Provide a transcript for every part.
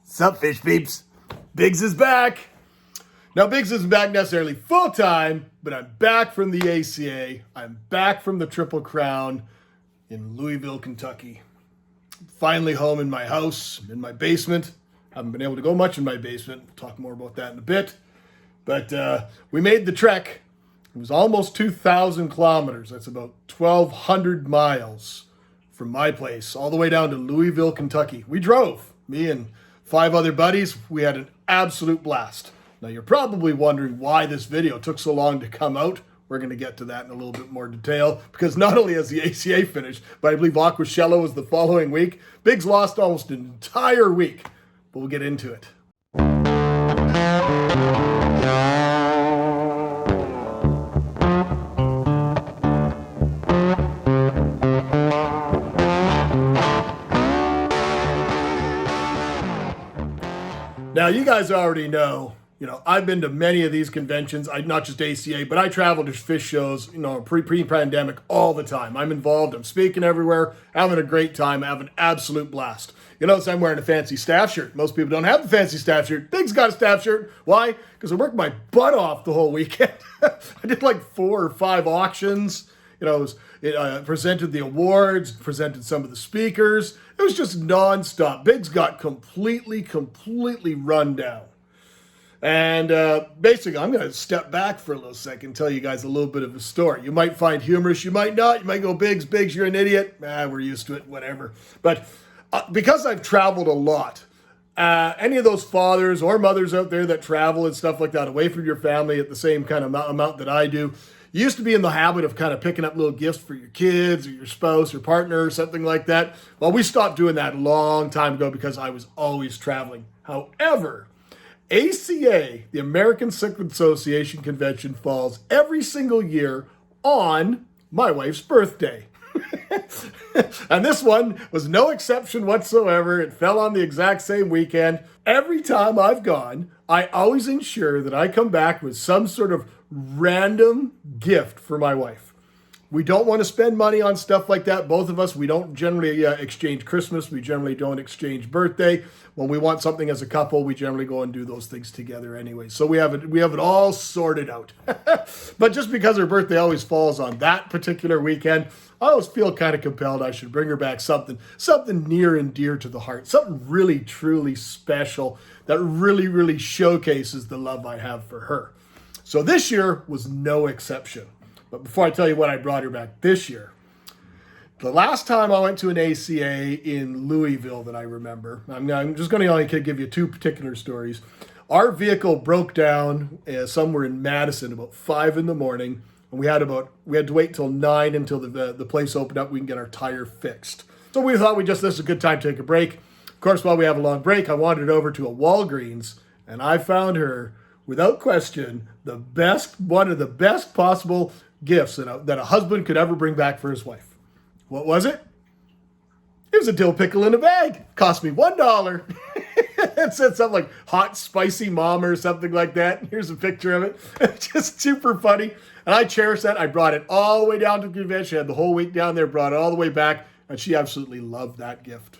Sup, fish peeps? Biggs is back. Now, Biggs isn't back necessarily full-time, but I'm back from the ACA. I'm back from the Triple Crown in Louisville, Kentucky. Finally home in my house, in my basement. Haven't been able to go much in my basement. We'll talk more about that in a bit. But we made the trek. It was almost 2,000 kilometers. That's about 1,200 miles from my place all the way down to Louisville, Kentucky. We drove, me and 5 other buddies. We had an absolute blast. Now, you're probably wondering why this video took so long to come out. We're going to get to that in a little bit more detail, because not only has the ACA finished, but I believe Aquascello was the following week. Biggs lost almost an entire week, but we'll get into it. Now, you guys already know, I've been to many of these conventions, not just ACA, but I travel to fish shows, pre-pandemic all the time. I'm involved, I'm speaking everywhere, having a great time, having an absolute blast. You notice I'm wearing a fancy staff shirt. Most people don't have a fancy staff shirt. Big's got a staff shirt. Why? Because I worked my butt off the whole weekend. I did like 4 or 5 auctions. Presented the awards, presented some of the speakers. It was just nonstop. Biggs got completely run down. And basically, I'm going to step back for a little second and tell you guys a little bit of a story. You might find humorous, you might not. You might go, Biggs, you're an idiot. We're used to it, whatever. But because I've traveled a lot, any of those fathers or mothers out there that travel and stuff like that, away from your family at the same kind of amount that I do, you used to be in the habit of kind of picking up little gifts for your kids or your spouse or partner or something like that. Well, we stopped doing that a long time ago because I was always traveling. However, ACA, the American Cichlid Association convention, falls every single year on my wife's birthday. And this one was no exception whatsoever. It fell on the exact same weekend. Every time I've gone, I always ensure that I come back with some sort of random gift for my wife. We don't want to spend money on stuff like that. Both of us, we don't generally exchange Christmas. We generally don't exchange birthday. When we want something as a couple, we generally go and do those things together anyway. So we have it all sorted out. But just because her birthday always falls on that particular weekend, I always feel kind of compelled I should bring her back something near and dear to the heart, something really, truly special that really showcases the love I have for her. So this year was no exception. But before I tell you what I brought her back this year, the last time I went to an ACA in Louisville that I remember, I'm just going to only give you 2 particular stories. Our vehicle broke down somewhere in Madison about 5 in the morning, and we had to wait till 9 until the place opened up. We can get our tire fixed. So we thought this is a good time to take a break. Of course, while we have a long break, I wandered over to a Walgreens, and I found her, without question, one of the best possible gifts that a husband could ever bring back for his wife. What was it? It was a dill pickle in a bag. Cost me $1. It said something like hot, spicy mom or something like that. Here's a picture of it. It's just super funny. And I cherish that. I brought it all the way down to the convention. I had the whole week down there, brought it all the way back. And she absolutely loved that gift.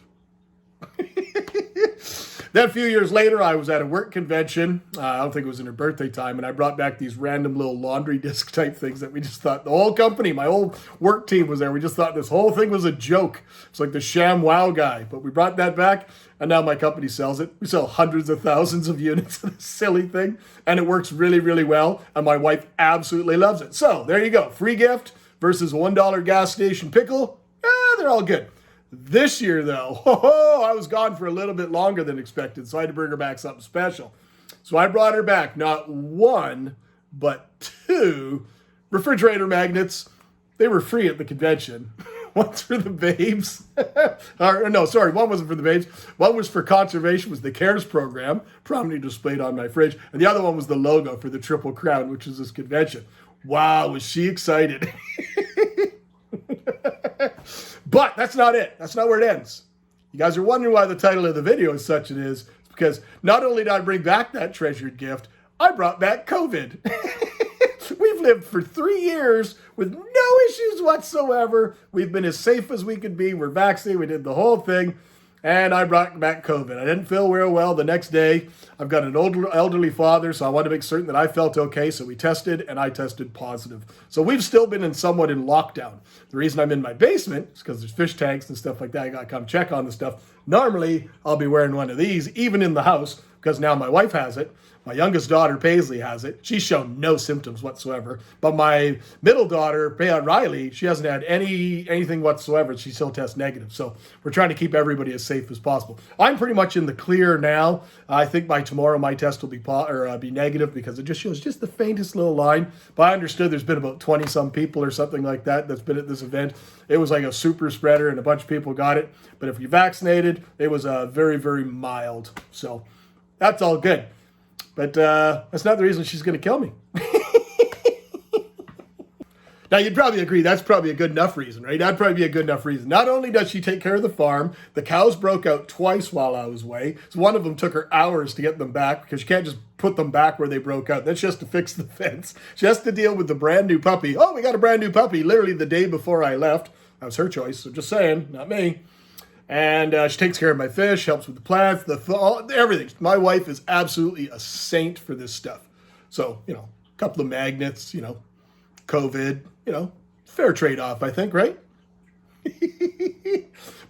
Then a few years later, I was at a work convention. I don't think it was in her birthday time. And I brought back these random little laundry disc type things that we just thought, the whole company, my whole work team was there. We just thought this whole thing was a joke. It's like the Sham Wow guy. But we brought that back, and now my company sells it. We sell hundreds of thousands of units of this silly thing. And it works really well. And my wife absolutely loves it. So there you go. Free gift versus a $1 gas station pickle. They're all good. This year, though, I was gone for a little bit longer than expected, so I had to bring her back something special. So I brought her back not 1, but 2 refrigerator magnets. They were free at the convention. One's for the babes. One wasn't for the babes. One was for conservation, was the CARES program, prominently displayed on my fridge. And the other one was the logo for the Triple Crown, which is this convention. Wow, was she excited. But that's not it. That's not where it ends. You guys are wondering why the title of the video is such it is. It's because not only did I bring back that treasured gift, I brought back COVID. We've lived for 3 years with no issues whatsoever. We've been as safe as we could be. We're vaccinated. We did the whole thing. and I brought back COVID. I didn't feel real well the next day. I've got an elderly father, so I wanted to make certain that I felt okay. So we tested, and I tested positive. So we've still been somewhat in lockdown. The reason I'm in my basement is because there's fish tanks and stuff like that. I got to come check on the stuff. Normally, I'll be wearing one of these, even in the house, because now my wife has it. My youngest daughter, Paisley, has it. She's shown no symptoms whatsoever. But my middle daughter, Riley, she hasn't had anything whatsoever. She still tests negative. So we're trying to keep everybody as safe as possible. I'm pretty much in the clear now. I think by tomorrow my test will be negative because it just shows just the faintest little line. But I understood there's been about 20-some people or something like that that's been at this event. It was like a super spreader and a bunch of people got it. But if you're vaccinated, it was very, very mild. So that's all good. But that's not the reason she's going to kill me. Now, you'd probably agree that's probably a good enough reason, right? That'd probably be a good enough reason. Not only does she take care of the farm, the cows broke out twice while I was away. So one of them took her hours to get them back because you can't just put them back where they broke out. That's just to fix the fence. She has to deal with the brand new puppy. Oh, we got a brand new puppy literally the day before I left. That was her choice. So just saying, not me. And she takes care of my fish, helps with the plants, everything. My wife is absolutely a saint for this stuff. So, a couple of magnets, COVID, fair trade-off, I think, right?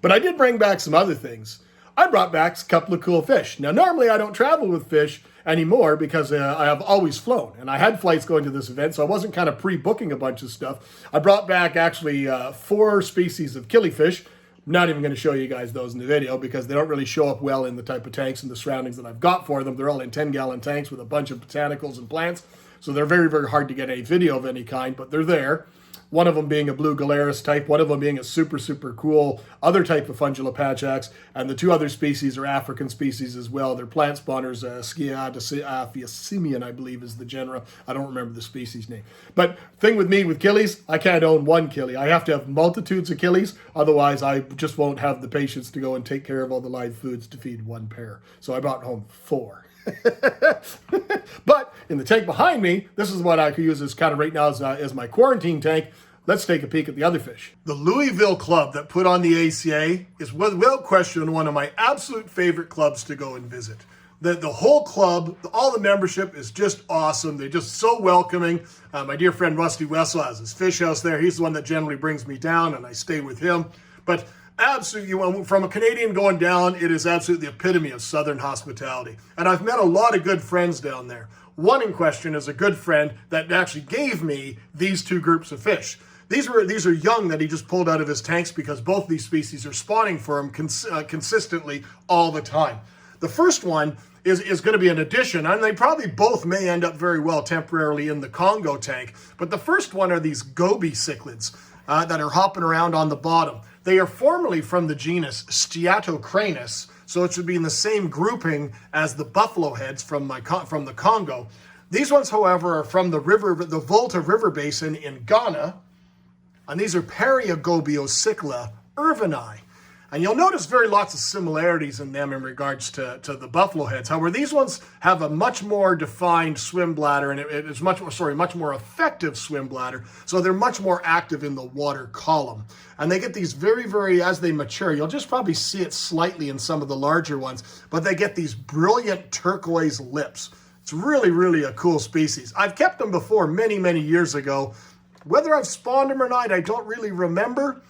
But I did bring back some other things. I brought back a couple of cool fish. Now, normally I don't travel with fish anymore because I have always flown. And I had flights going to this event, so I wasn't kind of pre-booking a bunch of stuff. I brought back actually 4 species of killifish. I'm not even going to show you guys those in the video because they don't really show up well in the type of tanks and the surroundings that I've got for them. They're all in 10-gallon tanks with a bunch of botanicals and plants. So they're very, very hard to get a video of any kind, but they're there. One of them being a blue galaris type, one of them being a super, super cool other type of Fungilopachax, and the 2 other species are African species as well. They're plant spawners, Sciadacimian, I believe is the genera. I don't remember the species name. But thing with me with killies, I can't own one killie. I have to have multitudes of killies, otherwise I just won't have the patience to go and take care of all the live foods to feed one pair. So I brought home 4. But in the tank behind me, this is what I could use as kind of right now as my quarantine tank. Let's take a peek at the other fish. The Louisville club that put on the ACA is without question one of my absolute favorite clubs to go and visit. The whole club, all the membership is just awesome. They're just so welcoming. My dear friend Rusty Wessel has his fish house there. He's the one that generally brings me down and I stay with him. But absolutely, from a Canadian going down, it is absolutely the epitome of Southern hospitality. And I've met a lot of good friends down there. One in question is a good friend that actually gave me these 2 groups of fish. These are young that he just pulled out of his tanks because both these species are spawning for him consistently all the time. The first one is going to be an addition, and they probably both may end up very well temporarily in the Congo tank. But the first one are these goby cichlids that are hopping around on the bottom. They are formerly from the genus Steatocranus, so it should be in the same grouping as the buffalo heads from the Congo. These ones, however, are from the Volta River Basin in Ghana, and these are Periogobiosicla irvini. And you'll notice lots of similarities in them in regards to the buffalo heads. However, these ones have a much more defined swim bladder, and it's much more effective swim bladder. So they're much more active in the water column. And they get these very, very, as they mature, you'll just probably see it slightly in some of the larger ones, but they get these brilliant turquoise lips. It's really, really a cool species. I've kept them before many, many years ago. Whether I've spawned them or not, I don't really remember.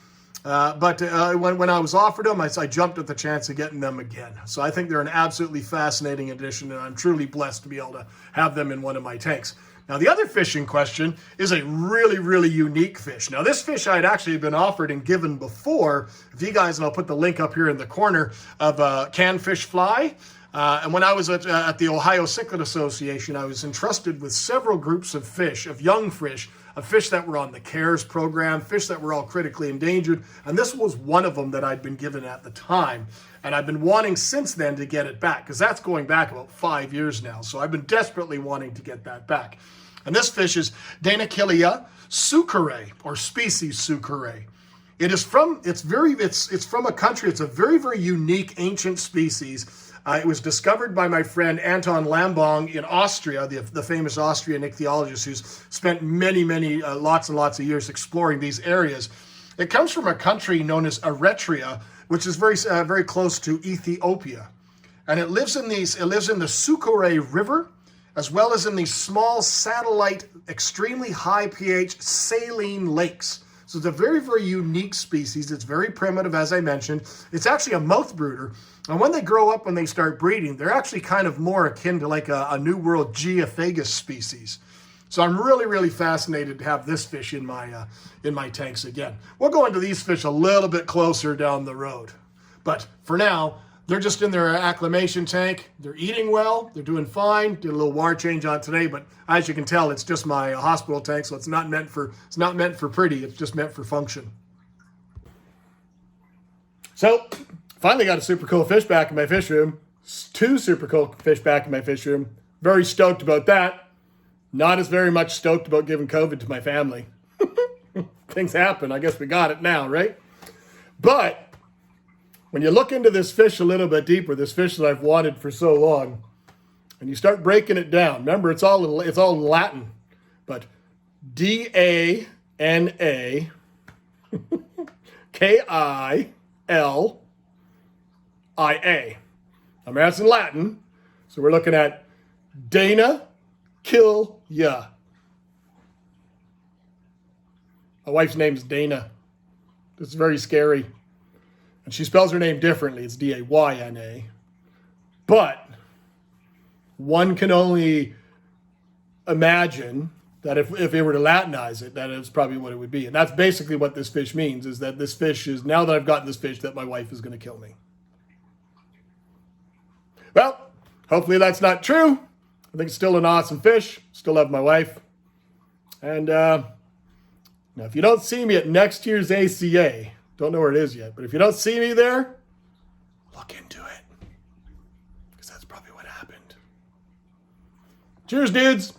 But when I was offered them, I jumped at the chance of getting them again. So I think they're an absolutely fascinating addition, and I'm truly blessed to be able to have them in one of my tanks. Now, the other fish in question is a really, really unique fish. Now, this fish I had actually been offered and given before. If you guys, and I'll put the link up here in the corner, of canfish fly. And when I was at the Ohio Cichlid Association, I was entrusted with several groups of fish, of young fish, of fish that were on the CARES program, fish that were all critically endangered. And this was one of them that I'd been given at the time. And I've been wanting since then to get it back, because that's going back about 5 years now. So I've been desperately wanting to get that back. And this fish is Danakilia sucerae, or species sucerae. It's from a country, it's a very, very unique ancient species. It was discovered by my friend Anton Lambong in Austria, the famous Austrian ichthyologist who's spent many, lots and lots of years exploring these areas. It comes from a country known as Eritrea, which is very close to Ethiopia. And it lives in the Sucure River, as well as in these small satellite, extremely high pH saline lakes. So it's a very unique species. It's very primitive, as I mentioned. It's actually a mouth brooder. And when they grow up, when they start breeding, they're actually kind of more akin to like a New World Geophagus species. So I'm really fascinated to have this fish in my tanks again. We'll go into these fish a little bit closer down the road. But for now, they're just in their acclimation tank. They're eating well. They're doing fine. Did a little water change on today, but as you can tell, it's just my hospital tank, so it's not meant for pretty. It's just meant for function. So finally got a super cool fish back in my fish room. 2 super cool fish back in my fish room. Very stoked about that. Not as very much stoked about giving COVID to my family. Things happen. I guess we got it now, right? But when you look into this fish a little bit deeper, this fish that I've wanted for so long, and you start breaking it down, remember it's all in Latin, but DANA KILIA. Remember that's in Latin, so we're looking at Dana Kill Ya. My wife's name's Dana. It's very scary. And she spells her name differently. It's DAYNA. But one can only imagine that if they were to Latinize it, that is probably what it would be. And that's basically what this fish means, is that this fish is, now that I've gotten this fish, that my wife is going to kill me. Well, hopefully that's not true. I think it's still an awesome fish. Still love my wife. And now if you don't see me at next year's ACA, don't know where it is yet, but if you don't see me there, look into it, because that's probably what happened. Cheers, dudes.